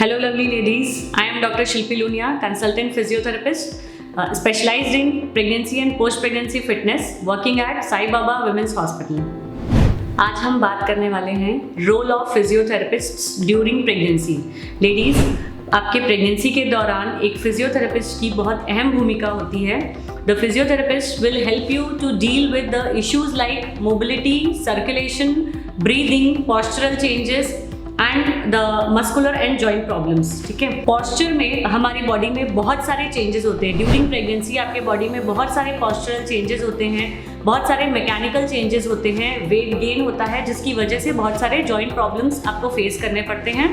Hello, lovely ladies. I am Dr. Shilpi Lunia, consultant physiotherapist, specialized in pregnancy and post-pregnancy fitness, working at Sai Baba Women's Hospital. आज हम बात करने वाले हैं role of physiotherapists during pregnancy. Ladies, आपके pregnancy के दौरान एक फिजियोथेरेपिस्ट की बहुत अहम भूमिका होती है। The physiotherapist will help you to deal with the issues like mobility, circulation, breathing, postural changes and the muscular and joint problems. ठीक है, पॉस्चर में हमारी बॉडी में बहुत सारे चेंजेस होते हैं। ड्यूरिंग प्रेगनेंसी आपके बॉडी में बहुत सारे पॉस्चरल चेंजेस होते हैं, बहुत सारे मैकेनिकल चेंजेस होते हैं, वेट गेन होता है, जिसकी वजह से बहुत सारे जॉइंट प्रॉब्लम्स आपको फेस करने पड़ते हैं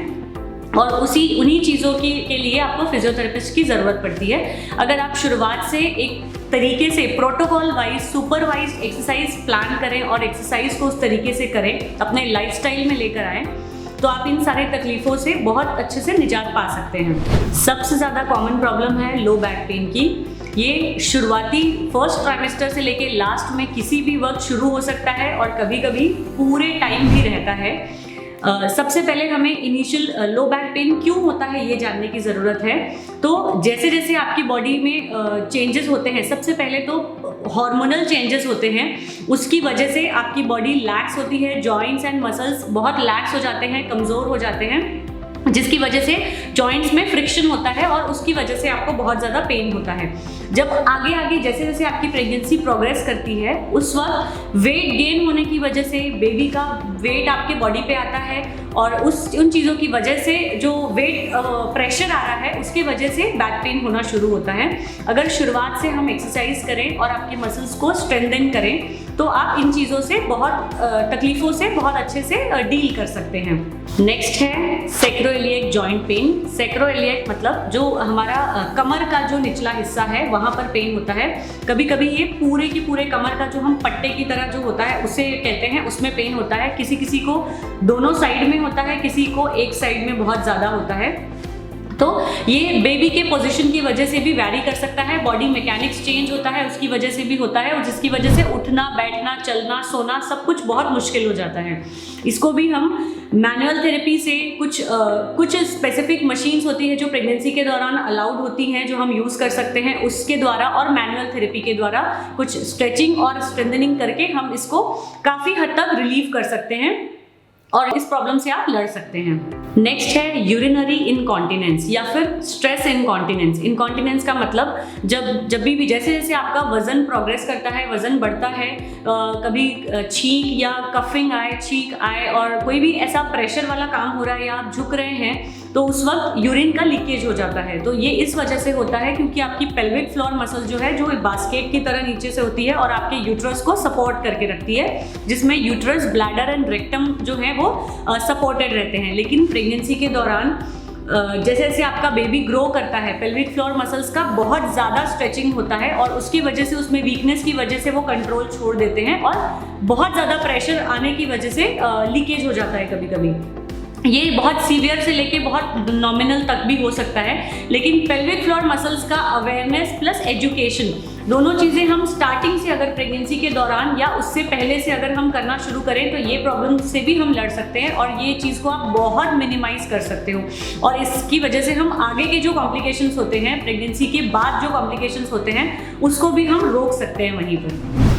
और उन्हीं चीज़ों के लिए आपको फिजियोथेरेपिस्ट की ज़रूरत पड़ती है। अगर आप शुरुआत से एक तरीके से protocol wise supervise exercise plan करें और एक्सरसाइज को उस तरीके से करें, अपने लाइफस्टाइल में लेकर आएँ, तो आप इन सारे तकलीफ़ों से बहुत अच्छे से निजात पा सकते हैं। सबसे ज़्यादा कॉमन प्रॉब्लम है लो बैक पेन की। ये शुरुआती फर्स्ट ट्राइमेस्टर से लेके लास्ट में किसी भी वक्त शुरू हो सकता है और कभी कभी पूरे टाइम भी रहता है। सबसे पहले हमें इनिशियल लो बैक पेन क्यों होता है ये जानने की ज़रूरत है। तो जैसे जैसे आपकी बॉडी में चेंजेस होते हैं, सबसे पहले तो हार्मोनल चेंजेस होते हैं, उसकी वजह से आपकी बॉडी लैक्स होती है, जॉइंट्स एंड मसल्स बहुत लैक्स हो जाते हैं, कमज़ोर हो जाते हैं, जिसकी वजह से जॉइंट्स में फ्रिक्शन होता है और उसकी वजह से आपको बहुत ज़्यादा पेन होता है। जब आगे आगे जैसे जैसे आपकी प्रेगनेंसी प्रोग्रेस करती है, उस वक्त वेट गेन होने की वजह से बेबी का वेट आपके बॉडी पे आता है और उन चीज़ों की वजह से जो वेट प्रेशर आ रहा है उसके वजह से बैक पेन होना शुरू होता है। अगर शुरुआत से हम एक्सरसाइज करें और आपके मसल्स को स्ट्रेंथन करें तो आप इन चीज़ों से बहुत तकलीफ़ों से बहुत अच्छे से डील कर सकते हैं। नेक्स्ट है सैक्रोइलियक जॉइंट पेन। सैक्रोइलियक मतलब जो हमारा कमर का जो निचला हिस्सा है वहाँ पर पेन होता है। कभी कभी ये पूरे की पूरे कमर का जो हम पट्टे की तरह जो होता है उसे कहते हैं, उसमें पेन होता है। किसी किसी को दोनों साइड में होता है, किसी को एक साइड में बहुत ज़्यादा होता है। तो ये बेबी के पोजीशन की वजह से भी वैरी कर सकता है, बॉडी मैकेनिक्स चेंज होता है उसकी वजह से भी होता है, और जिसकी वजह से उठना, बैठना, चलना, सोना सब कुछ बहुत मुश्किल हो जाता है। इसको भी हम मैनुअल थेरेपी से कुछ स्पेसिफिक मशीन्स होती है जो प्रेगनेंसी के दौरान अलाउड होती हैं, जो हम यूज़ कर सकते हैं उसके द्वारा, और मैनुअल थेरेपी के द्वारा कुछ स्ट्रेचिंग और स्ट्रेंथनिंग करके हम इसको काफ़ी हद तक रिलीव कर सकते हैं और इस प्रॉब्लम से आप लड़ सकते हैं। नेक्स्ट है यूरिनरी इनकॉन्टिनेंस या फिर स्ट्रेस इनकॉन्टिनेंस। इनकॉन्टिनेंस का मतलब जब भी जैसे जैसे आपका वजन प्रोग्रेस करता है, वजन बढ़ता है, कभी छींक या कफिंग आए, छींक आए और कोई भी ऐसा प्रेशर वाला काम हो रहा है या आप झुक रहे हैं तो उस वक्त यूरिन का लीकेज हो जाता है। तो ये इस वजह से होता है क्योंकि आपकी पेल्विक फ्लोर मसल जो है, जो बास्केट की तरह नीचे से होती है और आपके यूट्रस को सपोर्ट करके रखती है, जिसमें यूट्रस, ब्लैडर एंड रेक्टम जो है वो सपोर्टेड रहते हैं। लेकिन प्रेगनेंसी के दौरान जैसे जैसे आपका बेबी ग्रो करता है, पेल्विक फ्लोर मसल्स का बहुत ज़्यादा स्ट्रेचिंग होता है और उसकी वजह से, उसमें वीकनेस की वजह से वो कंट्रोल छोड़ देते हैं और बहुत ज़्यादा प्रेशर आने की वजह से लीकेज हो जाता है। कभी कभी ये बहुत सीवियर से लेके बहुत नॉमिनल तक भी हो सकता है। लेकिन पेल्विक फ्लोर मसल्स का अवेयरनेस प्लस एजुकेशन, दोनों चीज़ें हम स्टार्टिंग से अगर प्रेगनेंसी के दौरान या उससे पहले से अगर हम करना शुरू करें तो ये प्रॉब्लम से भी हम लड़ सकते हैं और ये चीज़ को आप बहुत मिनिमाइज कर सकते हो और इसकी वजह से हम आगे के जो कॉम्प्लिकेशंस होते हैं, प्रेगनेंसी के बाद जो कॉम्प्लिकेशंस होते हैं, उसको भी हम रोक सकते हैं वहीं पर।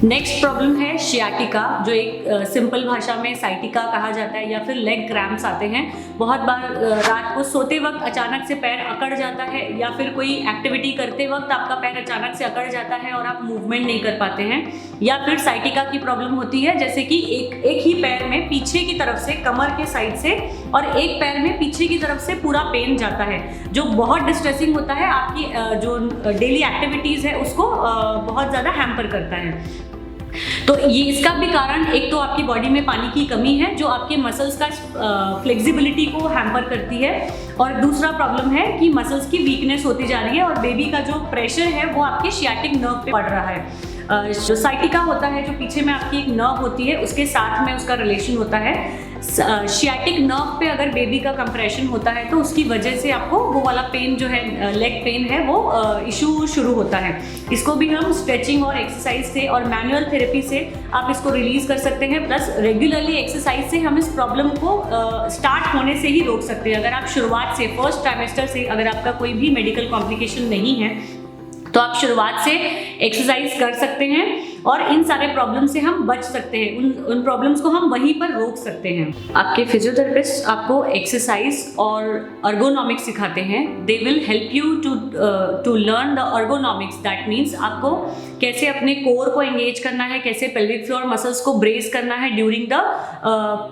नेक्स्ट प्रॉब्लम है शियाटिका, जो एक सिंपल भाषा में साइटिका कहा जाता है, या फिर लेग क्रैम्प्स आते हैं। बहुत बार रात को सोते वक्त अचानक से पैर अकड़ जाता है या फिर कोई एक्टिविटी करते वक्त आपका पैर अचानक से अकड़ जाता है और आप मूवमेंट नहीं कर पाते हैं। या फिर साइटिका की प्रॉब्लम होती है जैसे कि एक ही पैर में पीछे की तरफ से, कमर के साइड से, और एक पैर में पीछे की तरफ से पूरा पेन जाता है, जो बहुत डिस्ट्रेसिंग होता है, आपकी जो डेली एक्टिविटीज़ है उसको बहुत ज़्यादा हैम्पर करता है। तो ये इसका भी कारण एक तो आपकी बॉडी में पानी की कमी है जो आपके मसल्स का फ्लेक्सिबिलिटी को हैम्पर करती है, और दूसरा प्रॉब्लम है कि मसल्स की वीकनेस होती जा रही है और बेबी का जो प्रेशर है वो आपके शियाटिक नर्व पे पड़ रहा है। जो साइटिका होता है, जो पीछे में आपकी एक नर्व होती है, उसके साथ में उसका रिलेशन होता है। शियाटिक नर्व पे अगर बेबी का कंप्रेशन होता है तो उसकी वजह से आपको वो वाला पेन जो है, लेग पेन है, वो इशू शुरू होता है। इसको भी हम स्ट्रेचिंग और एक्सरसाइज से और मैनुअल थेरेपी से आप इसको रिलीज कर सकते हैं। प्लस रेगुलरली एक्सरसाइज से हम इस प्रॉब्लम को स्टार्ट होने से ही रोक सकते हैं। अगर आप शुरुआत से, फर्स्ट ट्राइमेस्टर से अगर आपका कोई भी मेडिकल कॉम्प्लिकेशन नहीं है तो आप शुरुआत से एक्सरसाइज कर सकते हैं और इन सारे प्रॉब्लम से हम बच सकते हैं। उन प्रॉब्लम्स को हम वहीं पर रोक सकते हैं। आपके फिजियोथेरेपिस्ट आपको एक्सरसाइज और अर्गोनॉमिक्स सिखाते हैं। They will help you to learn the ergonomics. That means आपको कैसे अपने कोर को एंगेज करना है, कैसे पेल्विक फ्लोर मसल्स को ब्रेस करना है during the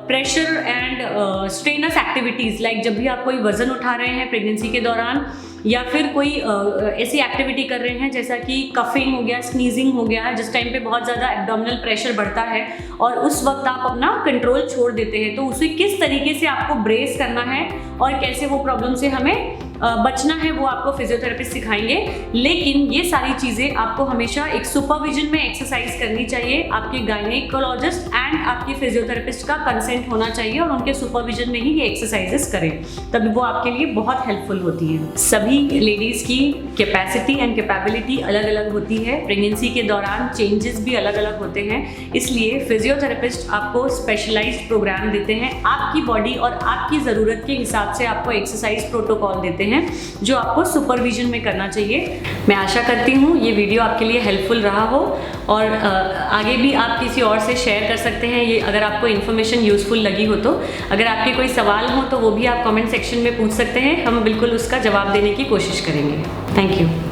pressure and strenuous activities. Like जब भी आप कोई वजन उठा रहे हैं प्रेगनेंसी के दौरान, या फिर कोई ऐसी एक्टिविटी कर रहे हैं जैसा कि कफिंग हो गया, स्नीजिंग हो गया है, जिस टाइम पे बहुत ज़्यादा एब्डोमिनल प्रेशर बढ़ता है और उस वक्त आप अपना कंट्रोल छोड़ देते हैं, तो उसे किस तरीके से आपको ब्रेस करना है और कैसे वो प्रॉब्लम से हमें बचना है, वो आपको फिजियोथेरेपिस्ट सिखाएंगे। लेकिन ये सारी चीज़ें आपको हमेशा एक सुपरविजन में एक्सरसाइज करनी चाहिए। आपके गायनेकोलॉजिस्ट एंड आपके फिजियोथेरेपिस्ट का कंसेंट होना चाहिए और उनके सुपरविजन में ही ये एक्सरसाइजेस करें, तभी वो आपके लिए बहुत हेल्पफुल होती है। सभी लेडीज़ की कैपेसिटी एंड कैपेबिलिटी अलग अलग होती है। प्रेगनेंसी के दौरान चेंजेस भी अलग अलग होते हैं, इसलिए फिजियोथेरेपिस्ट आपको स्पेशलाइज्ड प्रोग्राम देते हैं। आपकी बॉडी और आपकी ज़रूरत के हिसाब से आपको एक्सरसाइज प्रोटोकॉल देते हैं जो आपको सुपरविजन में करना चाहिए। मैं आशा करती हूँ ये वीडियो आपके लिए हेल्पफुल रहा हो और आगे भी आप किसी और से शेयर कर सकते हैं ये, अगर आपको इन्फॉर्मेशन यूजफुल लगी हो तो। अगर आपके कोई सवाल हो तो वो भी आप कमेंट सेक्शन में पूछ सकते हैं, हम बिल्कुल उसका जवाब देने की कोशिश करेंगे। Thank you.